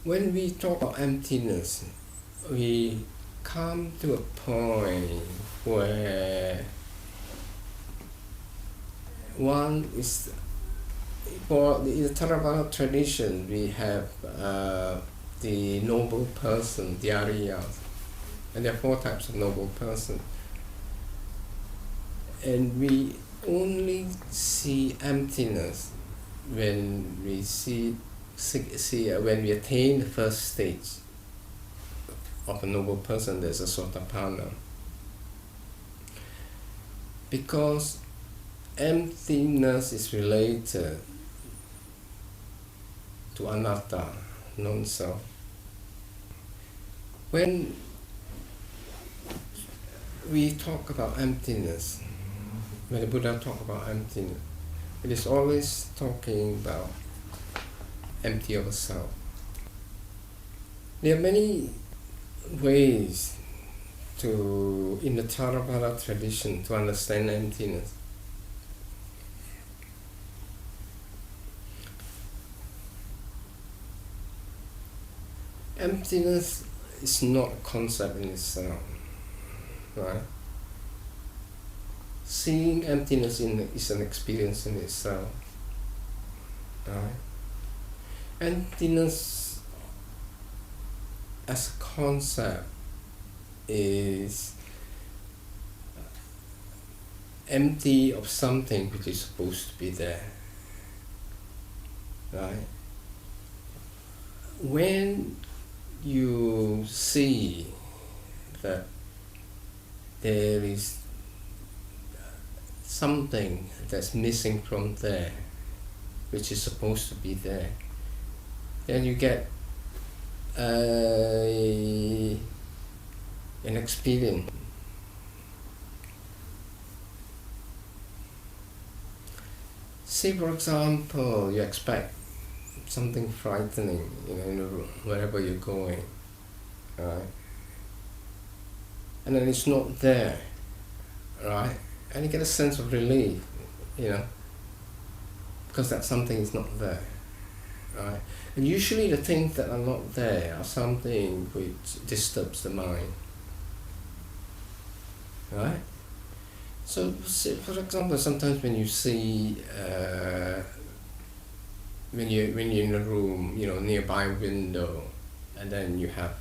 when we talk about emptiness, we come to a point where one is, for the Theravada tradition, we have the noble person, the Aryas, and there are 4 types of noble person. And we only see emptiness when we when we attain the first stage of a noble person, there's a Sotapanna. Because emptiness is related to anatta, non-self. When we talk about emptiness, when the Buddha talks about emptiness, it is always talking about empty of a self. There are many ways in the Theravada tradition to understand emptiness. Emptiness is not a concept in itself, right? Seeing emptiness is an experience in itself, right? Emptiness as a concept is empty of something which is supposed to be there, right? When you see that there is something that's missing from there, which is supposed to be there, then you get an experience. Say, for example, you expect something frightening, in a room, wherever you're going, right? And then it's not there, right? And you get a sense of relief, because that something is not there, right? And usually the things that are not there are something which disturbs the mind, right? So, for example, sometimes when you see, when you're in a room, nearby a window, and then you have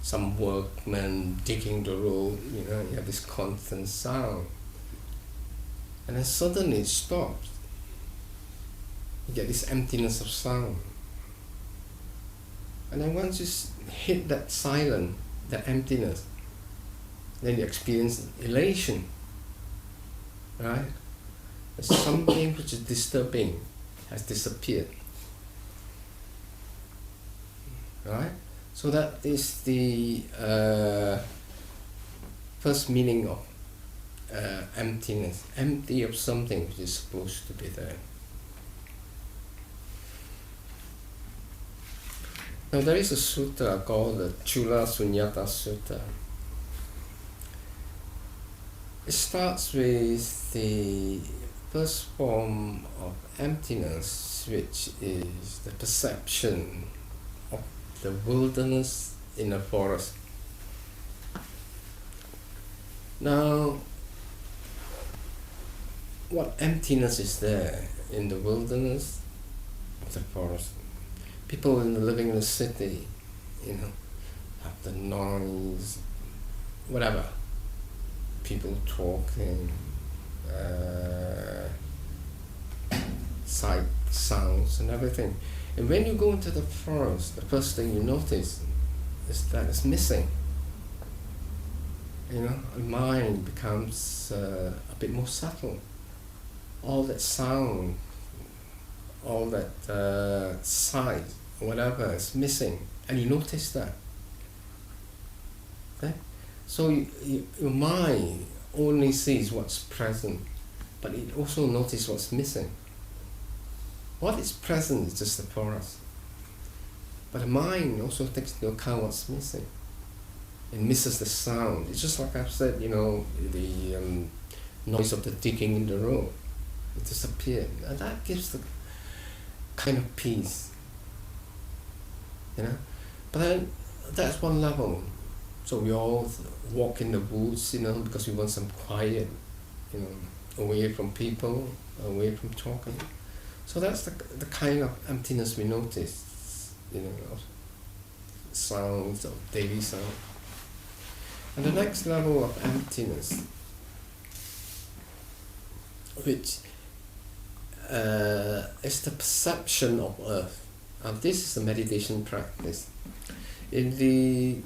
some workmen digging the road, you have this constant sound, and then suddenly it stops. You get this emptiness of sound, and then once you hit that silence, that emptiness, then you experience elation, right? Something which is disturbing has disappeared, right? So that is the first meaning of emptiness, empty of something which is supposed to be there. Now there is a sutta called the Chula Sunyata Sutta. It starts with the first form of emptiness, which is the perception of the wilderness in a forest. Now, what emptiness is there in the wilderness of the forest? People living in the city, have the noise, whatever. People talking, sight, sounds and everything. And when you go into the forest, the first thing you notice is that it's missing. The mind becomes a bit more subtle. All that sound, all that sight, whatever is missing, and you notice that. Okay? So your mind only sees what's present, but it also notices what's missing. What is present is just the forest, but the mind also takes into account what's missing. It misses the sound. It's just like I've said, the noise of the digging in the road. It disappeared, and that gives the kind of peace you know. But then that's one level. So we all walk in the woods, you know, because we want some quiet, you know, away from people, away from talking. So that's the kind of emptiness we notice, you know, of sounds, of daily sound. And the next level of emptiness, which is the perception of earth. And this is a meditation practice. In the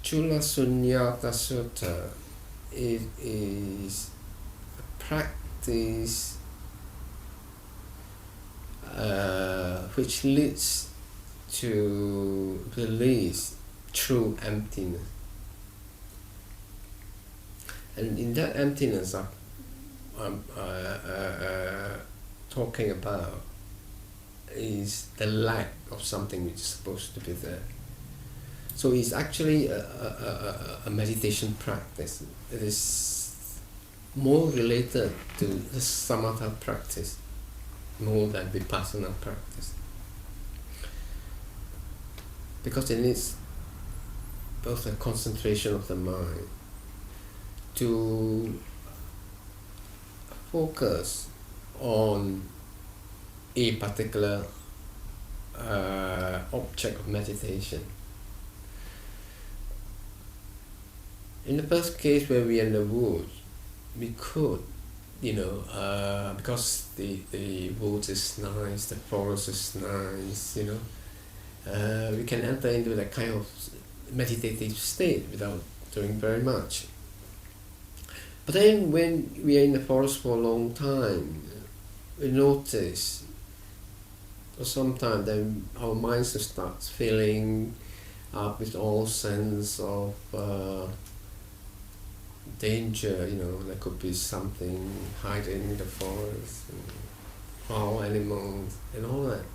Chula Sunyata Sutta, it is a practice which leads to release through emptiness. And in that emptiness I'm talking about is the lack of something which is supposed to be there. So it's actually a meditation practice. It is more related to the samatha practice more than vipassana practice, because it needs both a concentration of the mind to focus on a particular object of meditation. In the first case where we are in the woods, we could, you know, because the woods is nice, the forest is nice, you know, we can enter into that kind of meditative state without doing very much. But then when we are in the forest for a long time, we notice, or sometimes then our minds start filling up with all sense of danger, you know, there could be something hiding in the forest, and wild animals and all that.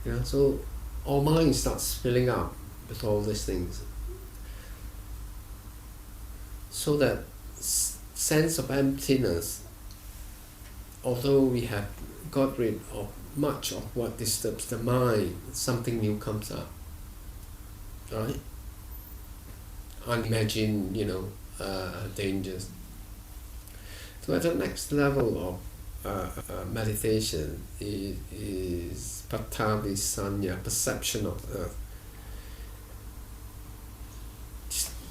You know, so our mind starts filling up with all these things. So that sense of emptiness, although we have got rid of much of what disturbs the mind, something new comes up. Right? Unimagined, you know, dangers. So at the next level of meditation is Patavi Sanya, perception of earth.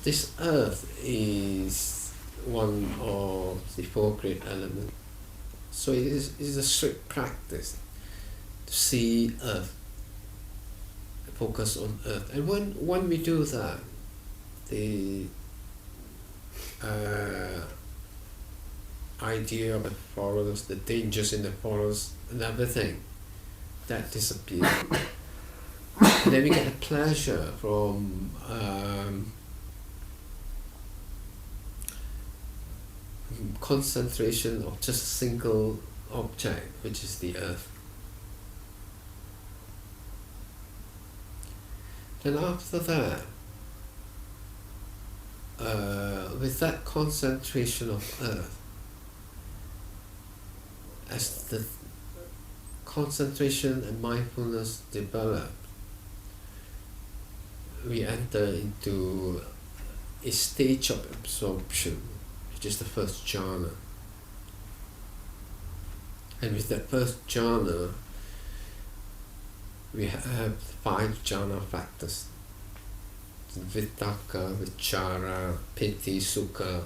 This earth is one of the four great elements. So it is a strict practice to see earth, focus on earth. And when we do that, the idea of the forest, the dangers in the forest, and everything, that disappears. And then we get a pleasure from concentration of just a single object, which is the earth. Then after that, with that concentration of earth, as the concentration and mindfulness develop, we enter into a stage of absorption, which is the first jhana. And with that first jhana, we have 5 jhana factors: Vitakka, Vichara, Piti, Sukha,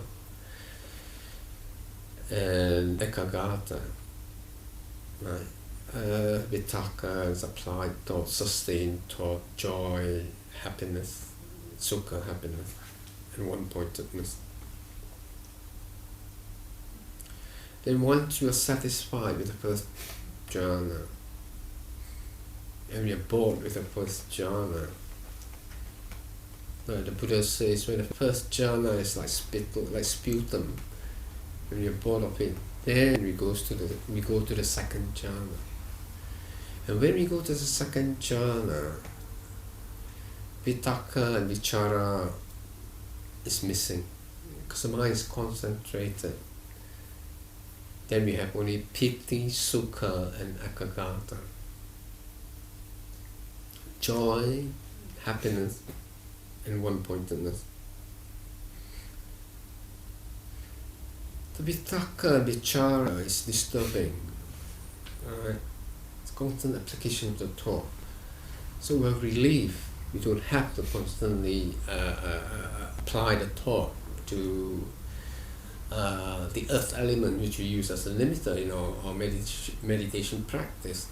and Ekagata. Right? Vitakka is applied thought, sustained thought, joy, happiness, Sukha, happiness, and one-pointedness. Then once you are satisfied with the first jhana, and you're bored with the first jhana, the Buddha says when the first jhana is like sputum, when you're bored of it, then we go to the second jhana. And when we go to the second jhana, Vitakka and Vichara is missing, because the mind is concentrated. Then we have only Piti, Sukha, and Ekagata. joy, happiness, and one-pointedness. The vitaka, vichara is disturbing. Alright? It's constant application of the thought. So we're relieved. We don't have to constantly apply the thought to the earth element which we use as a limiter in our meditation practice.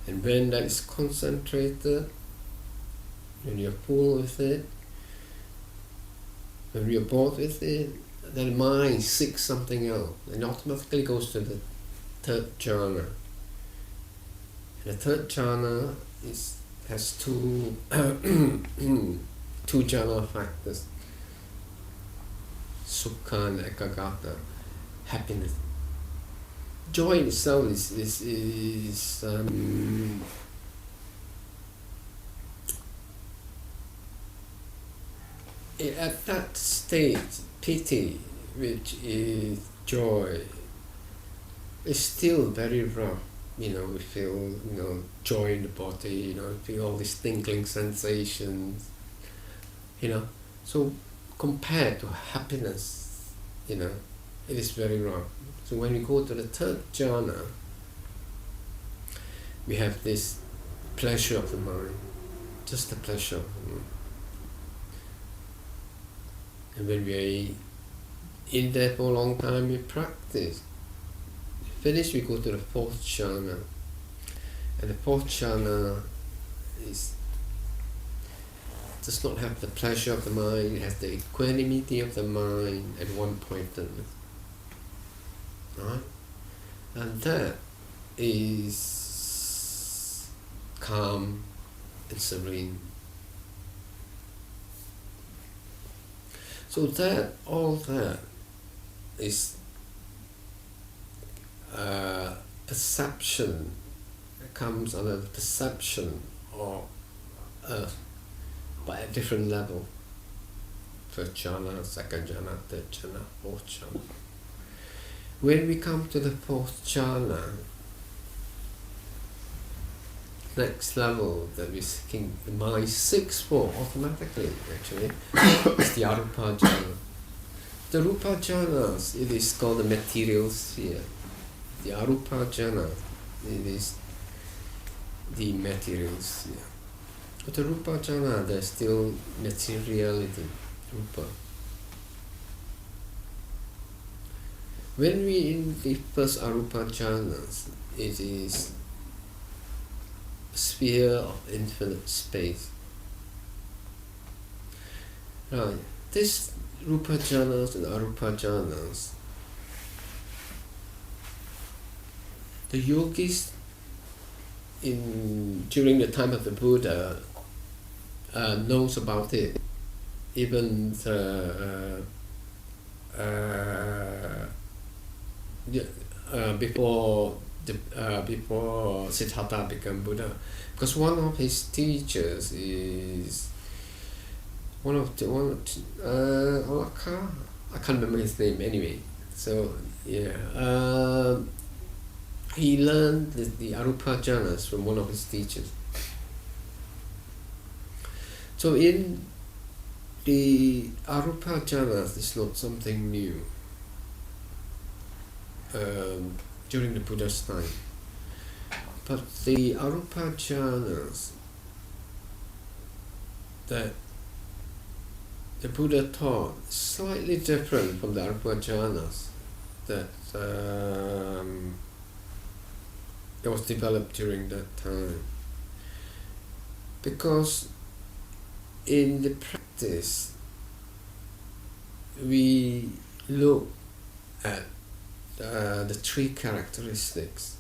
And when that is concentrated, when you're full with it, when you're bored with it, then the mind seeks something else and automatically goes to the third jhana. And the third jhana has two two jhana factors: sukha and ekagata, happiness. Joy itself is at that state, piti, which is joy, is still very rough. We feel, joy in the body, we feel all these tingling sensations, So compared to happiness, it is very rough. So when we go to the third jhana, we have this pleasure of the mind, just the pleasure of the mind. And when we're in there for a long time, we practice. Finish, we go to the fourth jhana. And the fourth jhana does not have the pleasure of the mind, it has the equanimity of the mind and one-pointedness. Right? And that is calm and serene. So all that is perception. It comes under the perception of earth, but at different level. First jhana, second jhana, third jhana, fourth jhana. When we come to the fourth jhana, next level that we're seeking, the mind seeks for automatically, actually, is the arupa jhana. The rupa jhanas, it is called the material sphere. The arupa jhana, it is the material sphere. But the rupa jhana, there's still materiality, rupa. When we in the first arupa jhanas, it is a sphere of infinite space. Right. This rupa jhanas and arupa jhanas, the yogis during the time of the Buddha knows about it. Even before Siddhartha became Buddha, because one of his teachers is I can't remember his name anyway. So he learned the arupa jhanas from one of his teachers. So in the arupa jhanas, it's not something new during the Buddha's time. But the arupa jhanas that the Buddha taught is slightly different from the arupa jhanas that was developed during that time. Because in the practice, we look at the three characteristics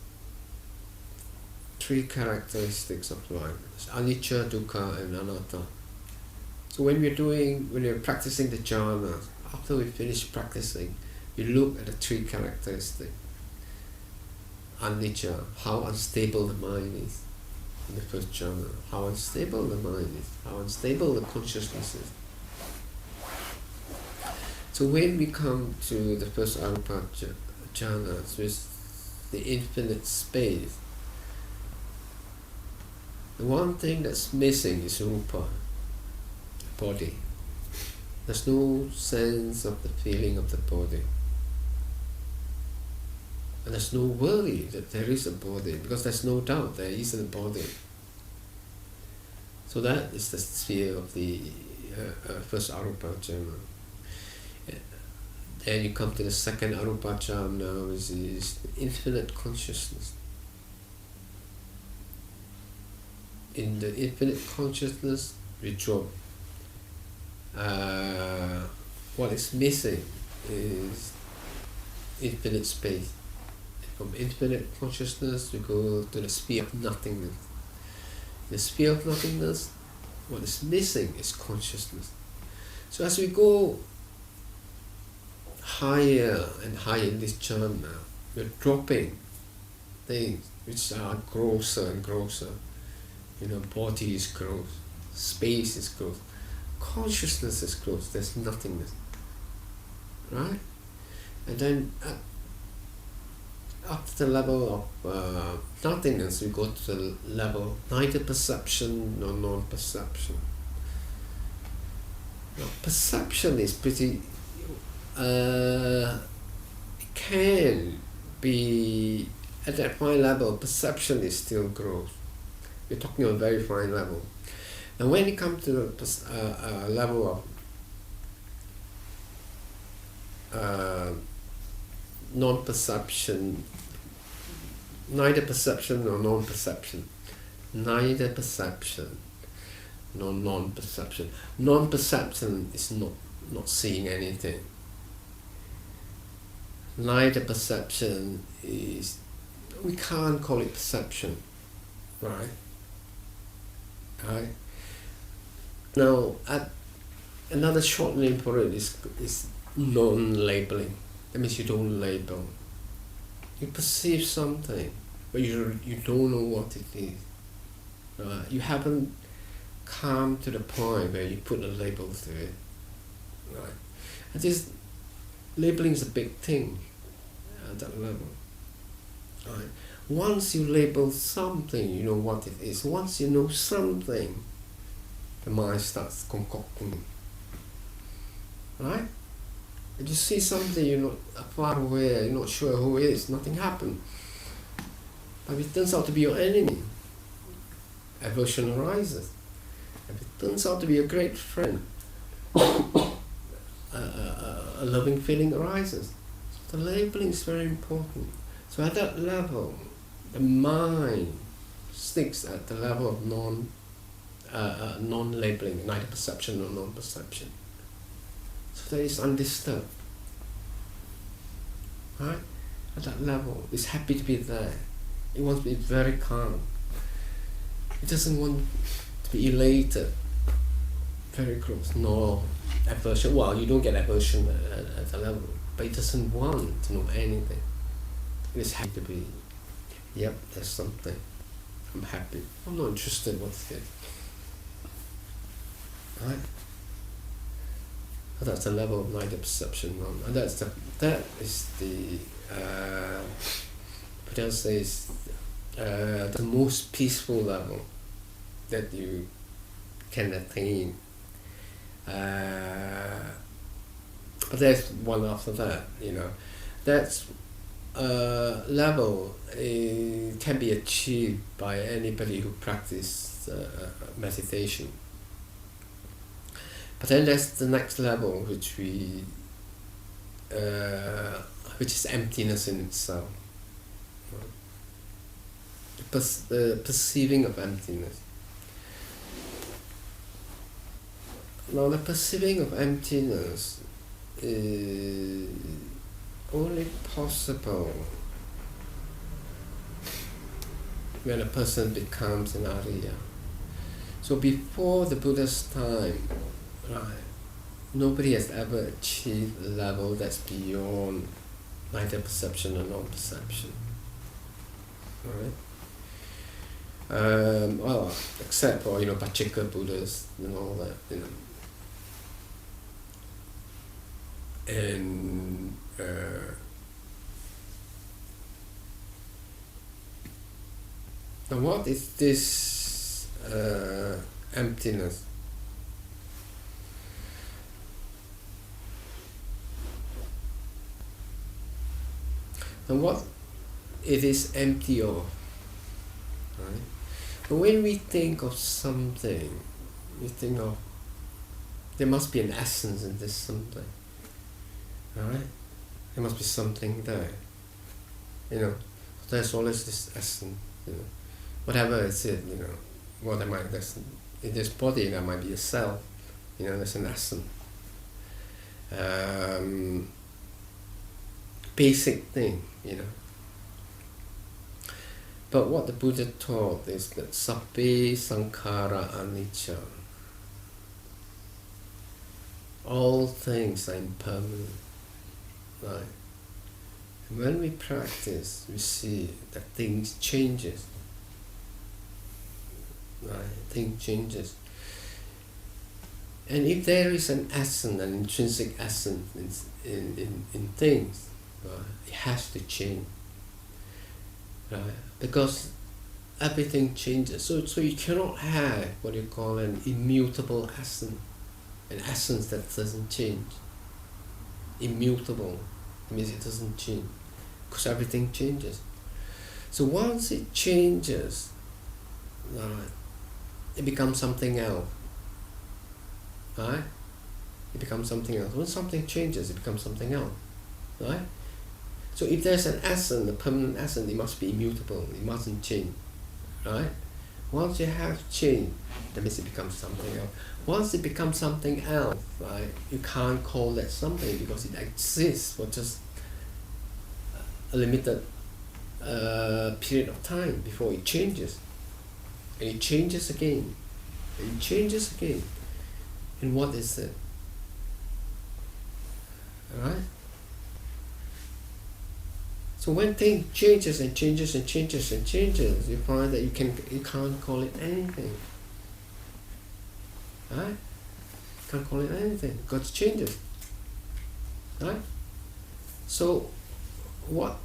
of life: anicca, dukkha, and anatta. So when we're practicing the jhana, after we finish practicing, we look at the three characteristics. Anicca, how unstable the mind is in the first jhana, how unstable the mind is, how unstable the consciousness is. So when we come to the first arupa jhana, with the infinite space, The one thing that's missing is rupa, body. There's no sense of the feeling of the body. And there's no worry that there is a body, because there's no doubt there is a body. So that is the sphere of the first arupajama. Then you come to the second arupajama now, is infinite consciousness. In the infinite consciousness, we drop. What is missing is infinite space. From infinite consciousness, we go to the sphere of nothingness. The sphere of nothingness, what is missing is consciousness. So as we go higher and higher in this jhana, we're dropping things which are grosser and grosser. Body is gross, space is gross, consciousness is gross, there's nothingness. Right? And then up to the level of nothingness, we go to the level neither perception nor non-perception. Now, perception is pretty, it can be, at that fine level, perception is still gross. We're talking on a very fine level. And when it comes to the level of non-perception, neither perception nor non-perception, neither perception nor non-perception. Non-perception is not seeing anything. Neither perception is, we can't call it perception, right? Right? Now, another short name for it is non-labeling. That means you don't label. You perceive something, but you don't know what it is. Right? You haven't come to the point where you put a label to it. Right? And this labeling is a big thing at that level. Right? Once you label something, you know what it is. Once you know something, the mind starts concocting. Right? If you see something, you're not far away, you're not sure who it is, nothing happened. But if it turns out to be your enemy, aversion arises. If it turns out to be a great friend, a loving feeling arises. So the labeling is very important. So at that level, the mind sticks at the level of non-labeling, neither perception nor non-perception. So that is undisturbed. Right? At that level, it's happy to be there. It wants to be very calm. It doesn't want to be elated, very close, nor aversion. Well, you don't get aversion at the level, but it doesn't want to know anything. It is happy to be, yep, there's something. I'm happy. I'm not interested in what it is. Right? And that's the level of neither perception, none. And that is the Buddha says the most peaceful level that you can attain. But there's one after that, That's level can be achieved by anybody who practices meditation. But then there's the next level, which is emptiness in itself. The perceiving of emptiness. Now, the perceiving of emptiness is only possible when a person becomes an Arya. So before the Buddha's time, right, nobody has ever achieved a level that's beyond neither perception or non-perception. Right? Well, except for Pachika Buddhas and all that, And now what is this emptiness. And what it is empty of, right? But when we think of something, we think of there must be an essence in this something, right? There must be something there, There's always this essence, whatever it's it, what am I? There's in this body there might be a cell, there's an essence. Basic thing, But what the Buddha taught is that sabbe sankhara anicca. All things are impermanent, right? And when we practice, we see that things changes, right? Things changes. And if there is an essence, an intrinsic essence in things, right, it has to change, right? Because everything changes. So you cannot have what you call an immutable essence, an essence that doesn't change. Immutable means it doesn't change, because everything changes. So once it changes, it becomes something else. Right? It becomes something else. When something changes, it becomes something else. Right? So if there's an essence, a permanent essence, it must be immutable. It mustn't change. Right? Once you have change, that means it becomes something else. Once it becomes something else, right, you can't call that something because it exists for just a limited period of time before it changes. And it changes again. And it changes again. And what is it? Alright? So when things changes and changes and changes and changes, you find that you can't call it anything. Right? You can't call it anything because it changes. Right? So what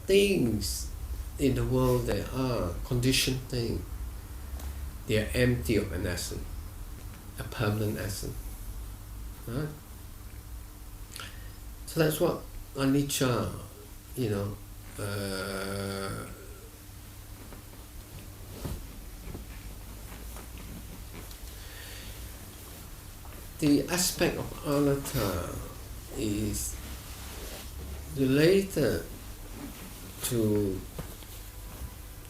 things in the world there are conditioned things, they are empty of an essence, a permanent essence. Right? So that's what anicca, the aspect of anatta is related to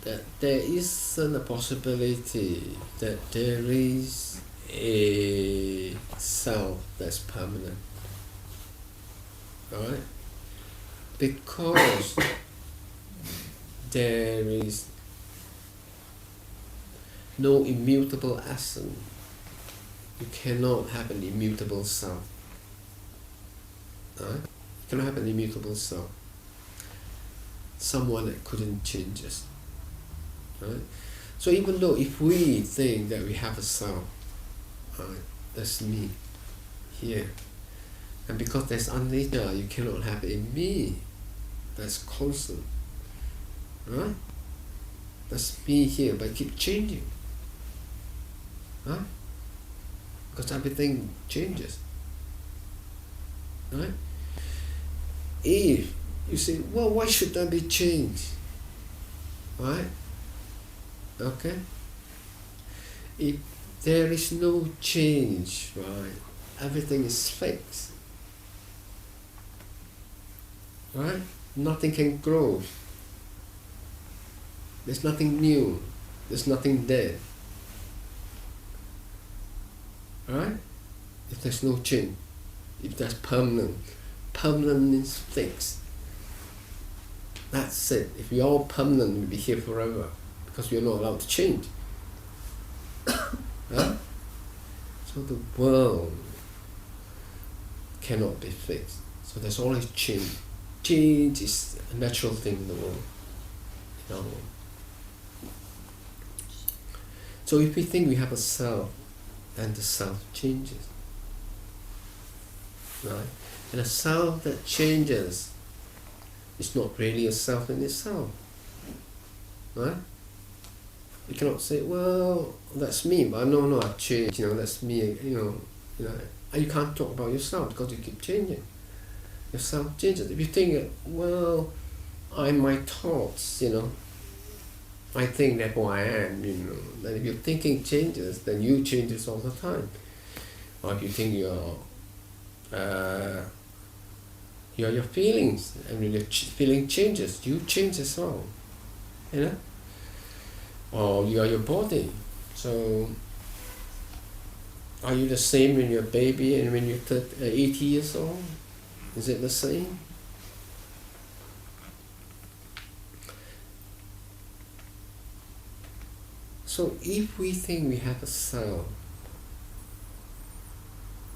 that there isn't a possibility that there is a self that's permanent. Alright? Because there is no immutable essence, you cannot have an immutable self. Right? You cannot have an immutable self. Someone that couldn't change us. Right? So even though if we think that we have a self, right, that's me here, and because there's anicca, you cannot have a me that's constant. Right? That's me here, but keep changing. Right? Because everything changes. Right? If you say, well, why should there be change? Right? Okay? If there is no change, right, everything is fixed. Right? Nothing can grow. There's nothing new. There's nothing dead. Right? If there's no change, if there's permanent means fixed. That's it. If we're all permanent, we'll be here forever because we're not allowed to change. Right? So the world cannot be fixed. So there's always change. Change is a natural thing in the world. In our world. So if we think we have a self, then the self changes. Right? And a self that changes is not really a self in itself. Right? You cannot say, well, that's me, but no, I've changed, that's me, and you can't talk about yourself because you keep changing. Yourself changes. If you think, well, I'm my thoughts, I think that's who I am, then if your thinking changes, then you changes all the time. Or if you think you're your feelings, and when your feeling changes, you change as well, or you are your body. So are you the same when you're a baby and when you're 80 years old? Is it the same? So if we think we have a self,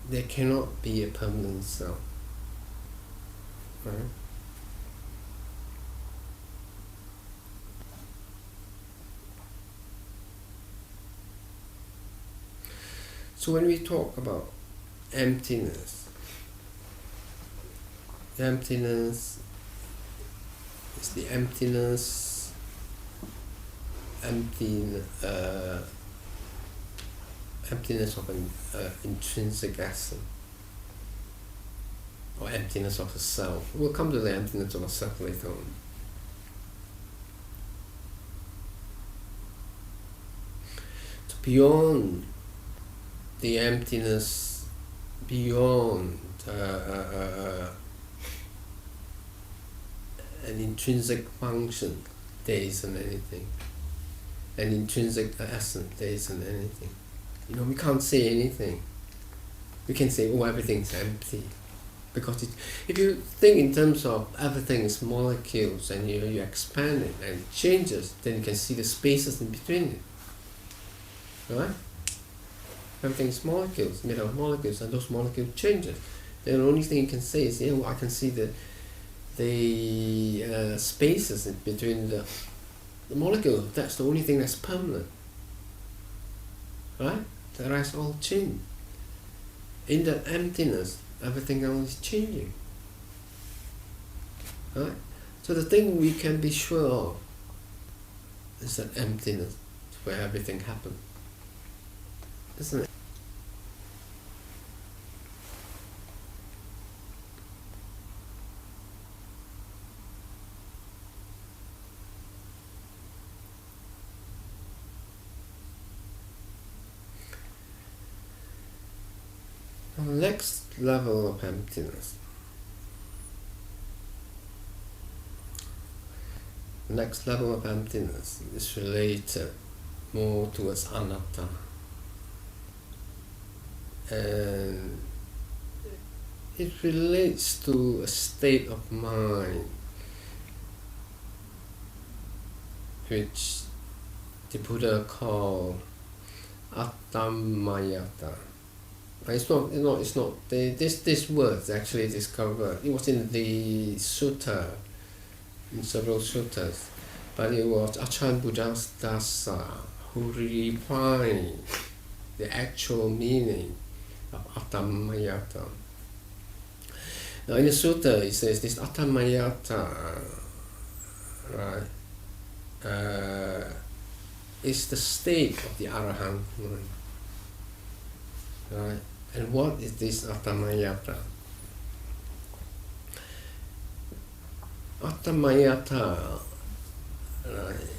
there cannot be a permanent self. Right? So when we talk about emptiness is the emptiness of an intrinsic essence, or emptiness of the self. We'll come to the emptiness of the self later on. So beyond the emptiness, beyond an intrinsic function, there isn't anything. An intrinsic essence, there isn't anything. We can't say anything. We can say, oh, everything's empty. Because if you think in terms of everything is molecules and you expand it and it changes, then you can see the spaces in between it. Right? Everything is molecules, made of molecules, and those molecules changes. Then the only thing you can say is, I can see the spaces in between the molecules. That's the only thing that's permanent. Right? The rest all change. In that emptiness, everything else is changing. Right? So the thing we can be sure of is that emptiness, where everything happens. Isn't it? The next level of emptiness. The next level of emptiness is related more towards anatta. And it relates to a state of mind which the Buddha called Attamayata. It's not. This word actually discovered. It was in the sutta, in several suttas, but it was Ajahn Buddhist who refined the actual meaning of Attamayata. Now in the sutta it says this Attamayata, right, is the state of the Arahant mind. Right? And what is this Attamayata? Attamayata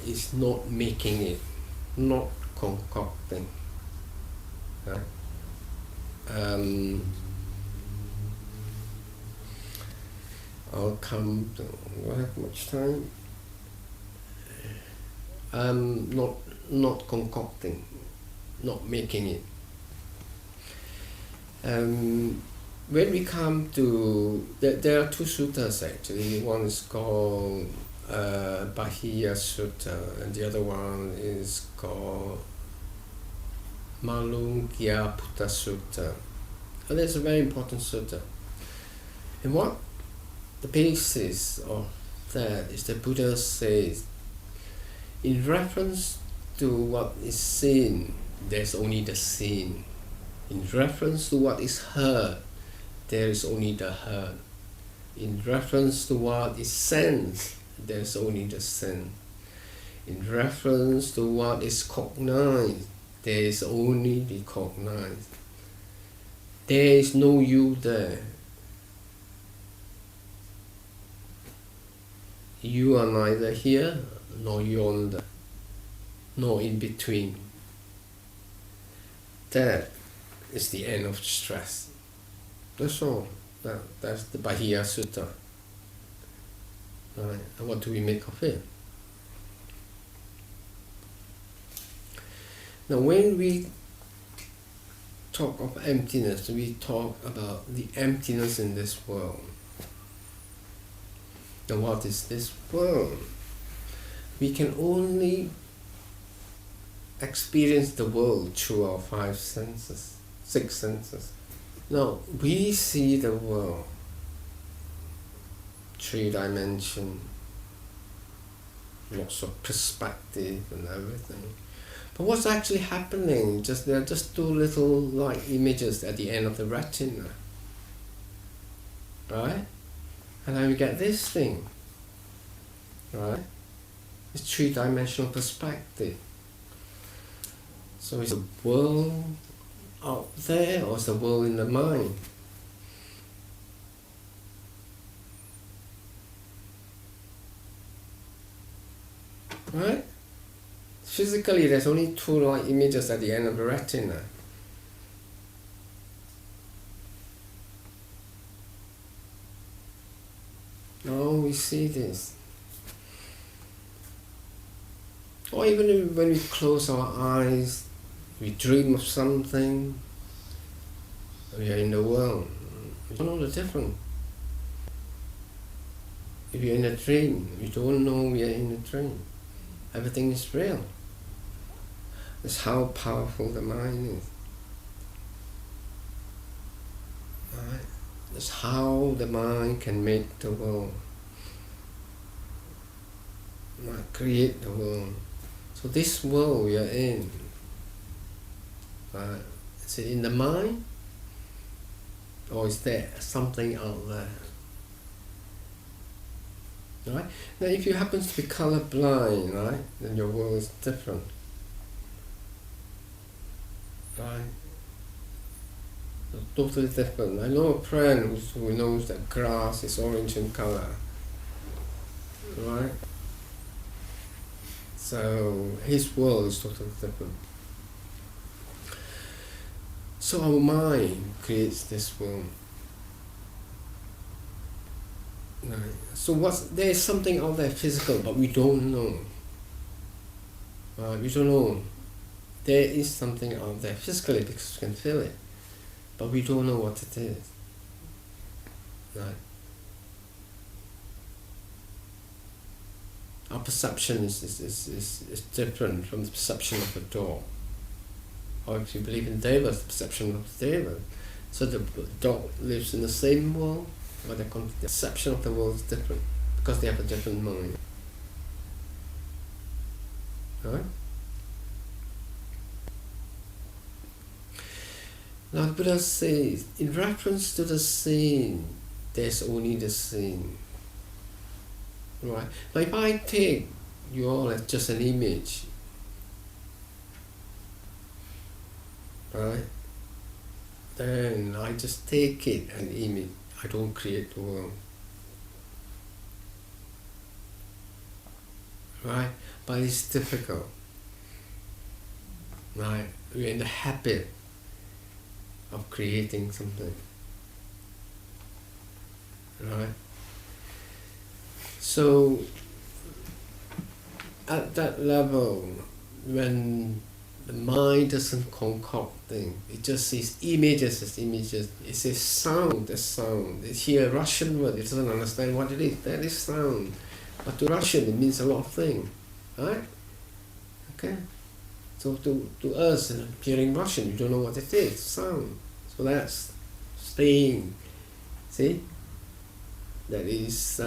is not making it, not concocting. Right? I'll come to, do I have much time? Not concocting, not making it. When we come to, there are two suttas actually. One is called Bahiya Sutta, and the other one is called Malungyaputta Sutta. And that's a very important sutta. And what the basis of that is the Buddha says, in reference to what is seen, there's only the seen. In reference to what is heard, there is only the heard. In reference to what is sensed, there is only the sense. In reference to what is cognized, there is only the cognized. There is no you there. You are neither here nor yonder, nor in between. That is the end of stress. That's all. That's the Bahia Sutta. Right. And what do we make of it? Now when we talk of emptiness, we talk about the emptiness in this world. Now what is this world? We can only experience the world through our 5 senses, 6 senses. Now we see the world 3 dimension, lots of perspective and everything. But what's actually happening? There are just 2 little light images at the end of the retina. Right? And then we get this thing. Right? It's 3-dimensional perspective. So is the world out there or is the world in the mind? Right? Physically, there's only 2 light images at the end of the retina. Now we see this. Or even when we close our eyes, we dream of something, we are in the world. We don't know the difference. If you're in a dream, you don't know we are in a dream. Everything is real. That's how powerful the mind is. Right? That's how the mind can make the world. Right? Create the world. So this world we are in, right? Is it in the mind? Or is there something out there? Right? Now if you happen to be colorblind, right, then your world is different. Right? Totally different. I know a friend who knows that grass is orange in color. Right? So his world is totally different. So our mind creates this world. Right. So there is something out there physical, but we don't know. We don't know. There is something out there physically because we can feel it, but we don't know what it is. Right. Our perception is different from the perception of a dog. Or if you believe in Deva, the perception of Deva. So the dog lives in the same world, but the perception of the world is different because they have a different mind. Right? Now the Buddha says, in reference to the scene, there's only the scene. Right? But if I take you all as just an image, right? Then I just take it an image. I don't create the world. Right? But it's difficult. Right? We're in the habit of creating something. Right? So at that level, when the mind doesn't concoct things, it just sees images as images. It says sound as sound. It hears a Russian word, it doesn't understand what it is. That is sound. But to Russian it means a lot of things. Right? Okay? So to us, hearing Russian, you don't know what it is, sound. So that's staying. See? That is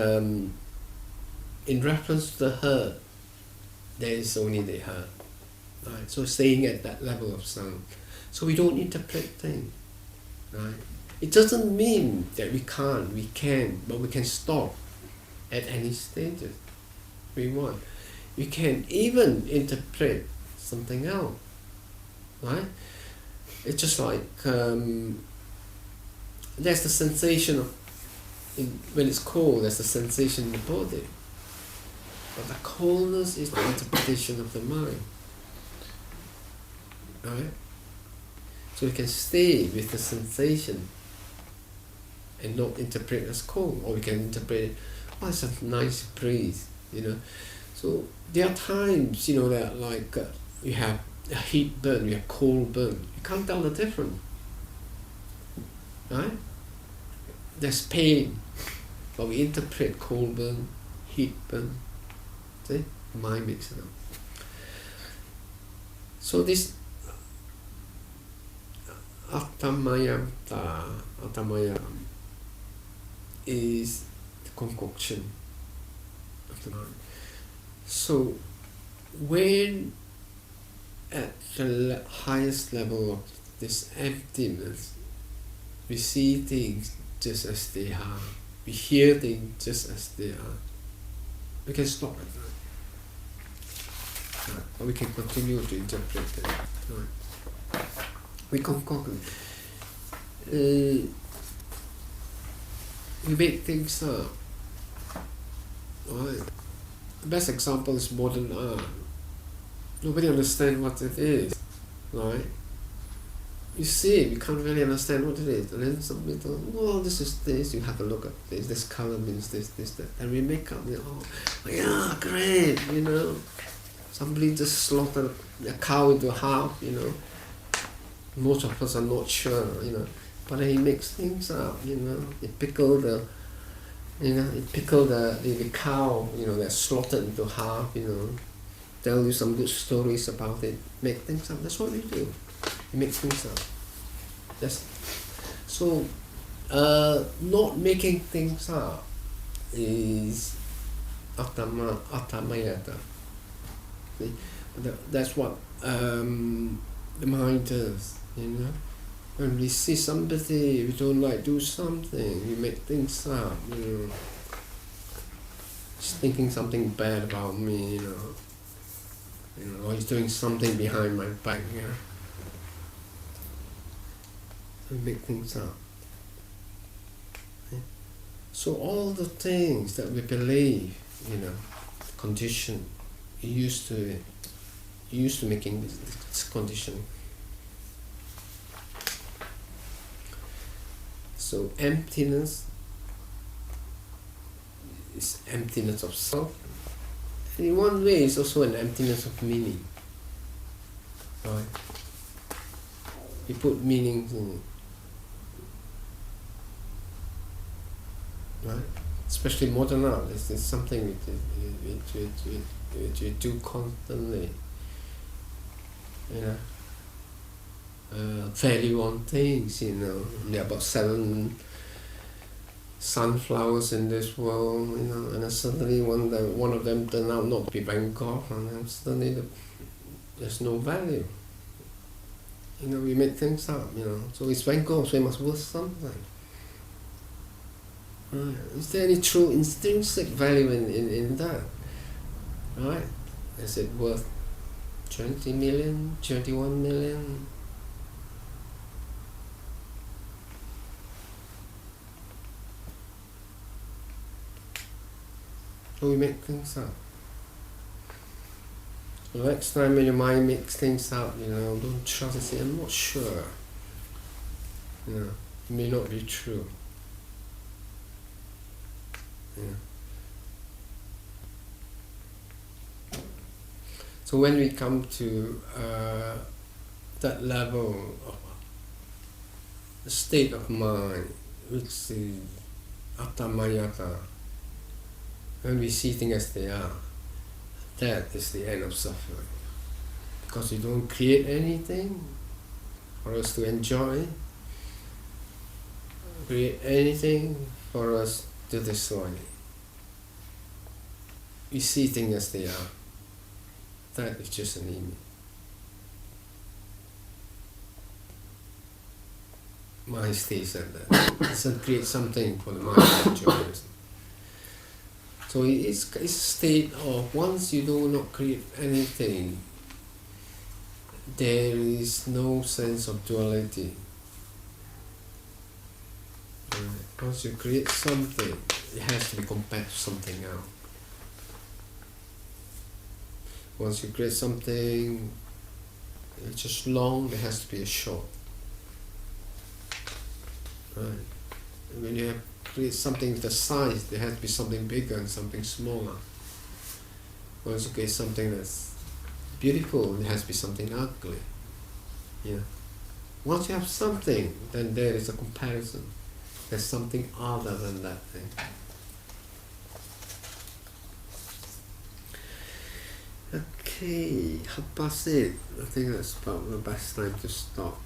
in reference to the hurt, there is only the hurt. Right? So staying at that level of sound. So we don't interpret things. Right? It doesn't mean that we can't, we can, but we can stop at any stages we want. we can even interpret something else, right? It's just like there's the sensation of, when it's cold, there's the sensation in the body. But the coldness is the interpretation of the mind. Right? So we can stay with the sensation and not interpret as cold, or we can interpret it, oh, it's a nice breeze, So there are times, that like we have a heat burn, we have cold burn. You can't tell the difference. Right? There's pain, but we interpret cold burn, heat burn. See? Mind makes it up. So this Attamaya is the concoction of the mind. So when at the highest level of this emptiness, we see things just as they are, we hear things just as they are, we can stop at that. Right. Or we can continue to interpret it. Right. We concoct it. We make things up. Right. The best example is modern art. Nobody understands what it is. Right? You see it, you can't really understand what it is. And then somebody tells, well, this is this, you have a look at this colour means this, that. And we make up, yeah, great, Somebody just slaughtered a cow into half, Most of us are not sure, But he makes things up, He pickle the cow, that's slaughtered into half, Tell you some good stories about it, make things up. That's what we do. We make things up. So, not making things up is Attamayata. That's what the mind does, When we see somebody we don't like do something, we make things up, He's thinking something bad about me, or he's doing something behind my back, We make things up. So all the things that we believe, condition, used to making this condition. So emptiness is emptiness of self. And in one way it's also an emptiness of meaning. Right? We put meanings in it. Right? Especially modern art, it's something which we do constantly. Value on things, There are about 7 sunflowers in this world, and then suddenly one of them turned out not to be Van Gogh, and then suddenly there's no value. We make things up, So it's Van Gogh, so it must worth something. Right. Is there any true intrinsic value in that? Right? Is it worth 20 million, 21 million? So we make things up. So next time when your mind makes things up, don't trust it, say, I'm not sure. It may not be true. So when we come to that level of the state of mind, which is Attamayata, when we see things as they are, that is the end of suffering. Because you don't create anything for us to enjoy, create anything for us to destroy. We see things as they are. That is just an image. Mind stays at that. It doesn't create something for the mind to enjoy. So it's a state of once you do not create anything, there is no sense of duality. Once you create something, it has to be compared to something else. Once you create something which is long, there has to be a short. Right? When you create something with a size, there has to be something bigger and something smaller. Once you create something that's beautiful, there has to be something ugly. Yeah. Once you have something, then there is a comparison. There's something other than that thing. Okay, 8:30. I think that's about the best time to stop.